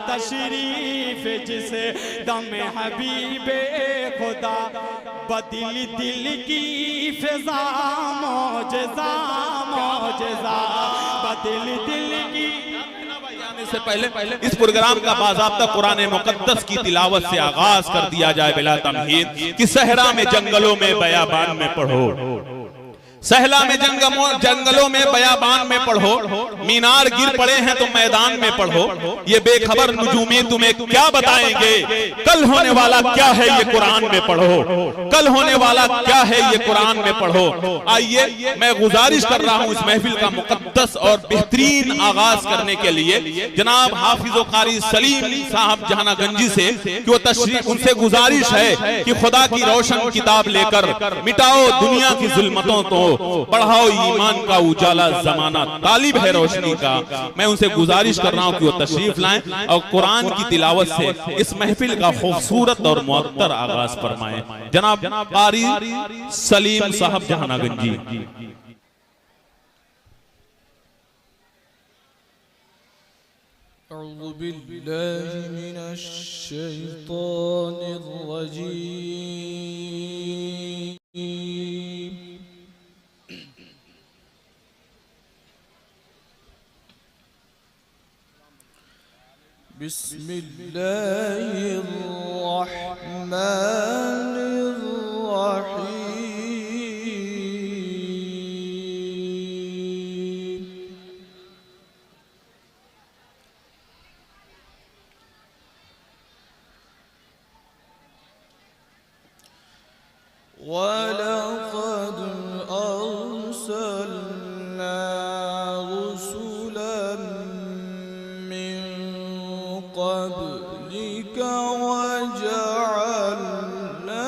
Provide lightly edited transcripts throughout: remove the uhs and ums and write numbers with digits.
तशरीफ जिसे दम हबीबे खुदा बदिल दिल की फिजा मौजज़ा मौजज़ा बदिल दिल की। से पहले इस प्रोग्राम का बाज़ाब्ता कुरान मुक़द्दस की तिलावत से आगाज कर दिया जाए बिला तमहीद कि सहरा में जंगलों में बयाबान में पढ़ो, सहला में जंगलों में बयाबान में पढ़ो, मीनार गिर पड़े हैं तो मैदान में पढ़ो, ये बेखबर नुजूमी तुम्हें क्या बताएंगे, कल होने वाला क्या है ये कुरान में पढ़ो, कल होने वाला क्या है ये कुरान में पढ़ो। आइए मैं गुजारिश कर रहा हूं इस महफिल का मुकद्दस और बेहतरीन आगाज करने के लिए जनाब हाफिज कारी सलीम साहब जहानागंजी से कि वो तशरीफ, उनसे गुजारिश है कि खुदा की रोशन किताब लेकर मिटाओ दुनिया की जुल्मतों को, बढ़ाओ ईमान का उजाला, जमाना तालिब है रोशनी का। मैं उनसे गुजारिश कर रहा हूं कि वो तशरीफ लाएं और कुरान की तिलावत से इस महफिल का खूबसूरत और मुअत्तर आगाज फरमाएं। जनाब कारी सलीम साहब जहानागंजी। अऊज़ु बिल्लाहि मिनश शैतानिर रजीम। बिस्मिल्लाहिर रहमानिर रहीम। वलक़द अर्सलना रुसुलन मिन क़ब्लिक वजअलना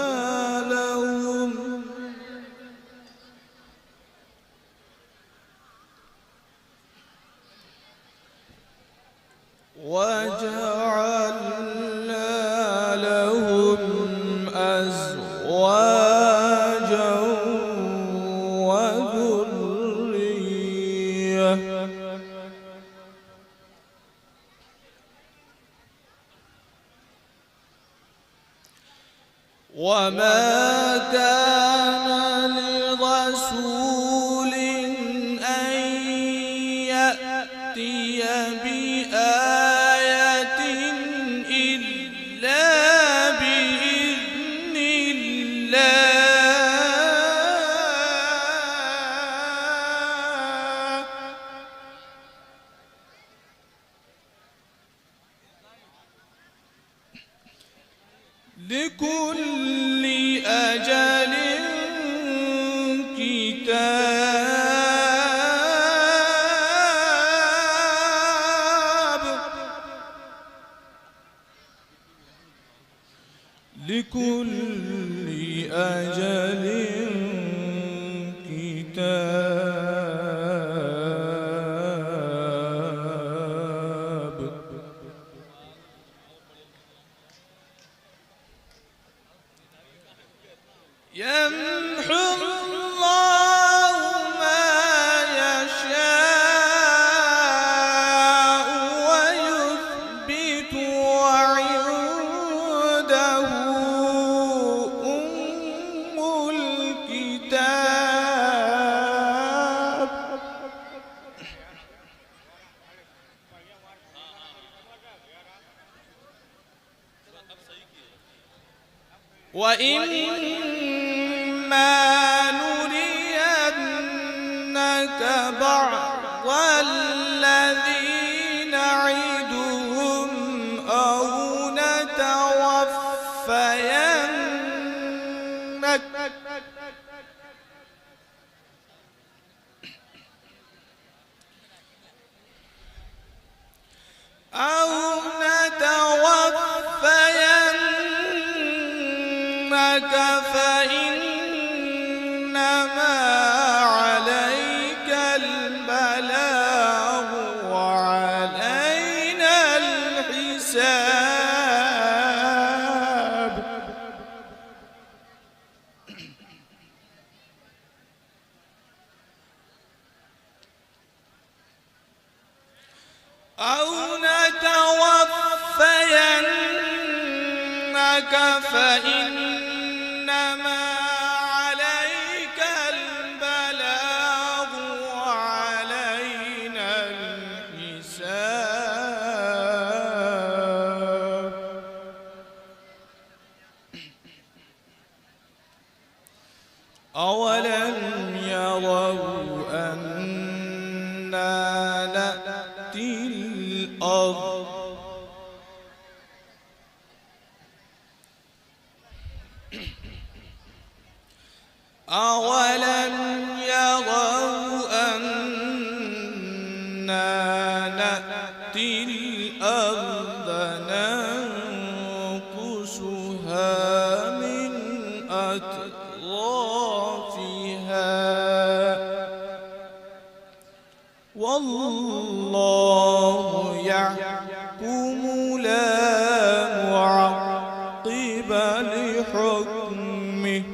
लहुम أزواجا وذرية وما كان لرسول أن يأتي بآية إلا بإذن الله لكل أجل كتاب لكل أجل كتاب يمحو الله ما يشاء ويثبت وعنده أم الكتاب وإما نرينك بعض الذي نعدهم أو نتوفينك فإنما عليك البلاغ وعلينا الحساب أو نتوفى خدمك فإنما عليك البلاغ وعلينا الحساب. أولم يروا أنا نأتي الأرض أولم يروا أنا نأتي الأرض ننقصها من أطرافها والله يحكم لا معقب لحكمه.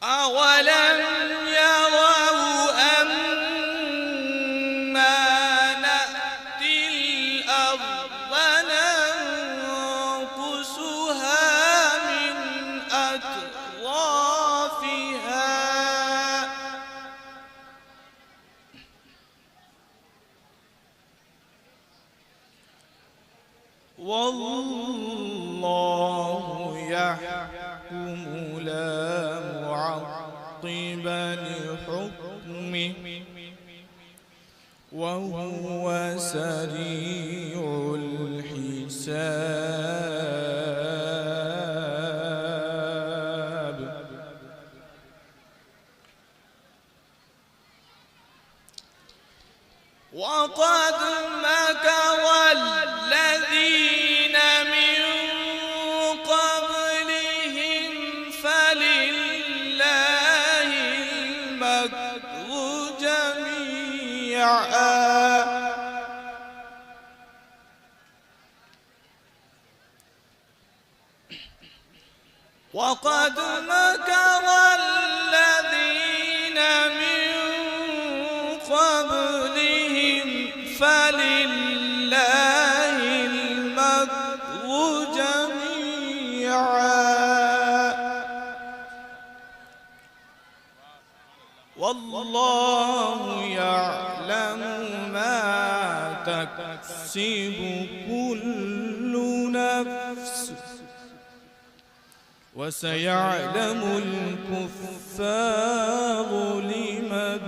أولم يروا أنا نأتي الأرض ننقصها من أطرافها والله يحكم لا معقب لحكمه وهو سريع الحساب. وقد مكر الذين من قبلهم فلله المكر جميعا وقد مكر الذين من قبلهم فلله المكر جميعا والله يعلم ما تكسب كل نفس وسيعلم الكفار لمن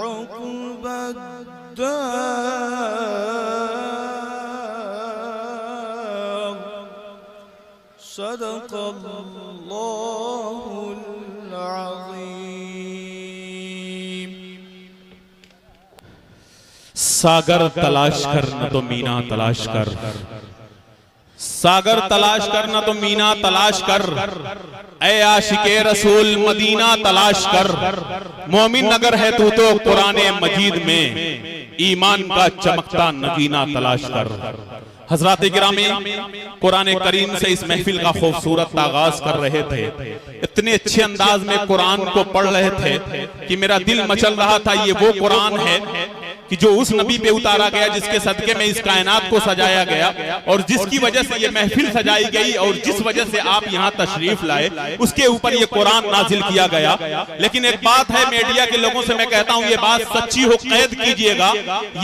عقبى الدار. صدق الله العظيم. सागर तलाश कर न तो मीना तलाश कर, सागर तलाश कर न तो मीना तलाश कर, ऐ आशिके रसूल मदीना तलाश कर। मोमिन अगर है तू तो कुराने मजीद में ईमान का चमकता नगीना तलाश कर। हजरात गिरामी, कुरान करीम से इस महफिल का खूबसूरत आगाज कर रहे थे। इतने अच्छे अंदाज में कुरान को पढ़ रहे थे कि मेरा दिल मचल रहा था। ये वो कुरान है कि जो उस नबी पे उतारा गया जिसके सदके में इस कायनात को सजाया गया और जिसकी वजह से ये महफिल सजाई गई और जिस वजह से आप यहाँ तशरीफ लाए, उसके ऊपर ये कुरान नाजिल किया गया। लेकिन एक बात है, मीडिया के लोगों से मैं कहता हूँ, ये बात सच्ची हो कैद कीजिएगा।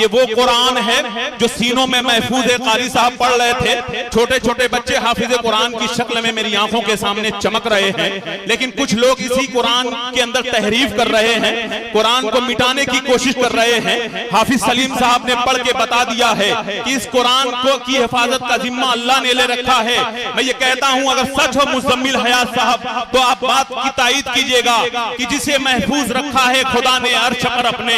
ये वो कुरान है जो सीनों में महफूज कारी साहब पढ़ रहे थे। छोटे छोटे बच्चे हाफिज कुरान की शक्ल में मेरी आंखों के सामने चमक रहे हैं। लेकिन कुछ लोग इसी कुरान के अंदर तहरीफ कर रहे हैं, कुरान को मिटाने की कोशिश कर रहे हैं। हाफिज सलीम साहब ने पढ़ के बता दिया है कि इस कुरान को की हिफाजत का जिम्मा अल्लाह ने ले रखा है। मैं ये कहता हूं, अगर सच हो मुज़म्मिल हयात साहब, तो आप बात की तायीद कीजिएगा कि जिसे महफूज रखा है खुदा ने अर्श पर अपने,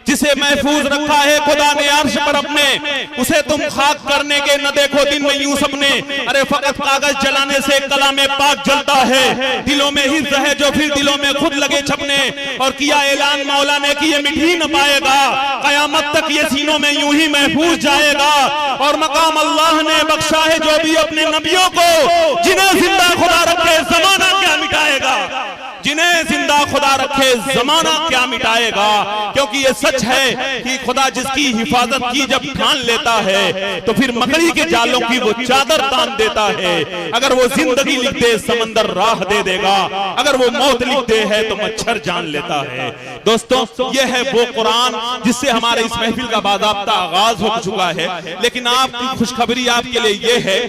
जिसे महफूज रखा है खुदा ने अर्श पर अपने, उसे तुम खाक करने के न देखो दिन में यूं सपने। अरे फकत कागज जलाने से कलाम पाक जलता है, दिलों में हिस्स है जो फिर दिलों में खुद लगे छपने। और किया ऐलान मौला ने कि ये मिट ही न पाएगा, कयामत तक ये सीनों में यूं ही महफूज जाएगा। और मकाम अल्लाह ने बख्शा है जो भी अपने नबियों को, जिन्हें जिंदा खुदा रखे जमाना क्या मिटाएगा। जिन्हें जिंदा खुदा रखे जमाना क्या मिटाएगा। क्योंकि ये सच है कि खुदा जिसकी हिफाजत की जब ठान लेता है तो फिर मकड़ी के जालों की वो चादर तान देता है। अगर वो जिंदगी लिख दे समंदर राह दे देगा, अगर वो मौत लिख दे है तो मच्छर जान लेता है। दोस्तों, ये है वो कुरान जिससे हमारे इस महफिल का बाज़ाब्ता आगाज हो चुका है। लेकिन आपकी खुशखबरी आपके लिए ये है